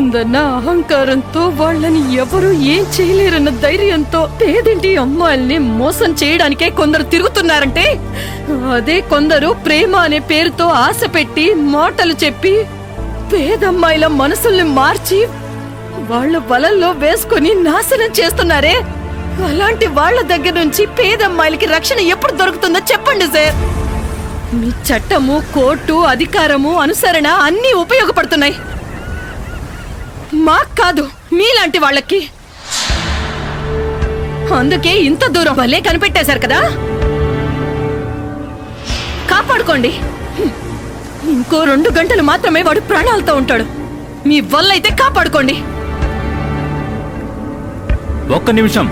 డబ్బుందన్న అహంకారంతో వాళ్ళని ఎవరు ఏం చేయలేరన్న ధైర్యంతో పేదింటి అమ్మాయిల్ని మోసం చేయడానికే కొందరు తిరుగుతున్నారంటే, అదే కొందరు ప్రేమ అనే పేరుతో ఆశ పెట్టి మాటలు చెప్పి పేదమ్మాయిల మనసుల్ని మార్చి వాళ్ళ వలల్లో వేసుకుని నాశనం చేస్తున్నారే, అలాంటి వాళ్ళ దగ్గర నుంచి పేదమ్మాయిలకి రక్షణ ఎప్పుడు దొరుకుతుందో చెప్పండి సార్. మీ చట్టము, కోర్టు, అధికారము, అనుసరణ అన్నీ ఉపయోగపడుతున్నాయి, మాకు కాదు మీలాంటి వాళ్ళకి. అందుకే ఇంత దూరం భలే కనిపెట్టేశారు కదా, కాపాడుకోండి. ఇంకో 2 గంటలు మాత్రమే వాడు ప్రాణాలతో ఉంటాడు, మీ వల్ల అయితే కాపాడుకోండి. ఒక్క నిమిషం.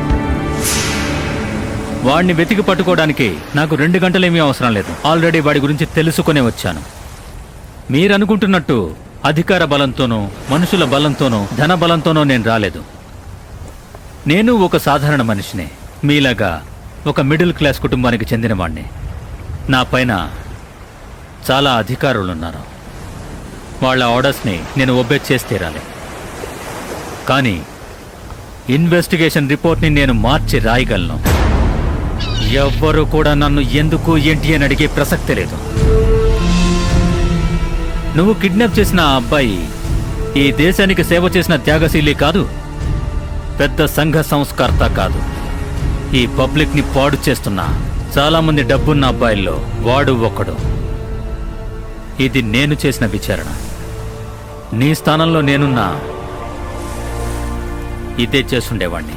వాడిని వెతికి పట్టుకోవడానికి నాకు 2 గంటలేమీ అవసరం లేదు. ఆల్రెడీ వాడి గురించి తెలుసుకునే వచ్చాను. మీరనుకుంటున్నట్టు అధికార బలంతోనో, మనుషుల బలంతోనో, ధన బలంతోనో నేను రాలేదు. నేను ఒక సాధారణ మనిషిని, మీలాగా ఒక మిడిల్ క్లాస్ కుటుంబానికి చెందిన వాణ్ణి. నా పైన చాలా అధికారులున్నారు. వాళ్ళ ఆర్డర్స్ని నేను ఒబే చేసి తీరాలి. కానీ ఇన్వెస్టిగేషన్ రిపోర్ట్ని నేను మార్చి రాయగలను. ఎవ్వరూ కూడా నన్ను ఎందుకు ఏంటి అని అడిగే ప్రసక్తే లేదు. నువ్వు కిడ్నాప్ చేసిన ఆ అబ్బాయి ఈ దేశానికి సేవ చేసిన త్యాగశీలి కాదు, పెద్ద సంఘ సంస్కర్త కాదు. ఈ పబ్లిక్ని పాడు చేస్తున్న చాలామంది డబ్బున్న అబ్బాయిల్లో వాడు ఒకడు. ఇది నేను చేసిన విచారణ. నీ స్థానంలో నేనున్నా ఇదే చేసుండేవాణ్ణి.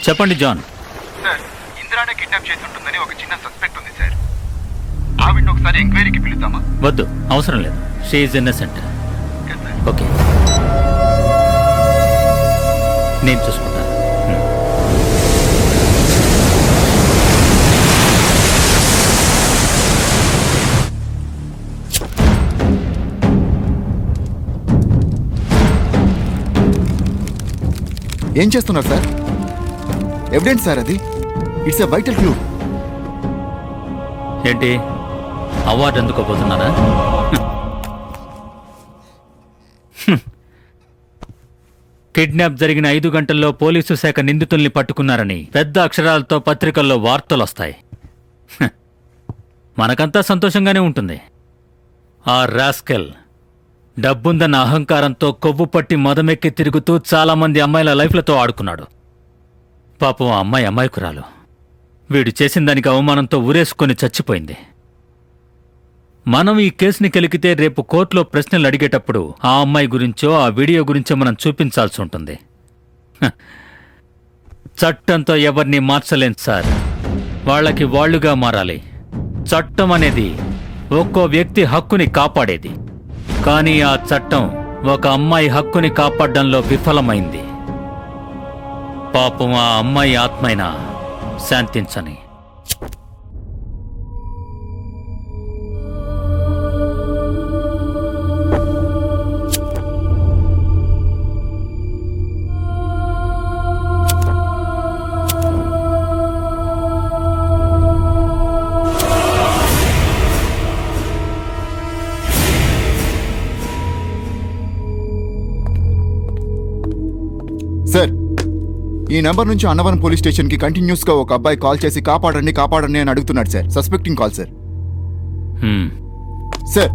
చెప్పండి జాన్. సార్, ఇందిరానే కిడ్నాప్ చేసి ఉంటుందని ఒక చిన్న సస్పెక్ట్ ఉంది సార్. ఆవిడ్ని ఒకసారి ఎంక్వైరీకి పిలుద్దామా? వద్దు, అవసరం లేదు. She is innocent. ఓకే, నేను చూసుకుంటాను. ఏం చేస్తున్నారు సార్? ఎవిడెన్స్ సార్ అది. It's a vital clue. ఏంటి, అవార్డు అందుకోబోతున్నారా? కిడ్నాప్ జరిగిన 5 గంటల్లో పోలీసు శాఖ నిందితుల్ని పట్టుకున్నారని పెద్ద అక్షరాలతో పత్రికల్లో వార్తలొస్తాయి. మనకంతా సంతోషంగానే ఉంటుంది. ఆ రాస్కెల్ డబ్బుందన్న అహంకారంతో కొవ్వు పట్టి మదమెక్కి తిరుగుతూ చాలామంది అమ్మాయిల లైఫ్లతో ఆడుకున్నాడు. పాపం ఆ అమ్మాయి అమాయకురాలు. వీడు చేసిన దానికి అవమానంతో ఊరేసుకొని చచ్చిపోయింది. మనం ఈ కేసుని కెలికితే రేపు కోర్టులో ప్రశ్నలు అడిగేటప్పుడు ఆ అమ్మాయి గురించో ఆ వీడియో గురించో మనం చూపించాల్సి ఉంటుంది. చట్టంతో ఎవరిని మార్చలేం సార్. వాళ్ళకి వాళ్ళుగా మారాలి. చట్టం అనేది ఒక్కో వ్యక్తి హక్కుని కాపాడేది. కానీ ఆ చట్టం ఒక అమ్మాయి హక్కుని కాపాడడంలో విఫలమైంది. పాపం ఆ అమ్మాయి ఆత్మైనా శాంతించని. సార్, ఈ నంబర్ నుంచి అన్నవరం పోలీస్ స్టేషన్ కి కంటిన్యూస్ గా ఒక అబ్బాయి కాల్ చేసి కాపాడండి కాపాడండి అని అడుగుతున్నాడు సార్. Suspecting call sir. హ్మ్. సార్,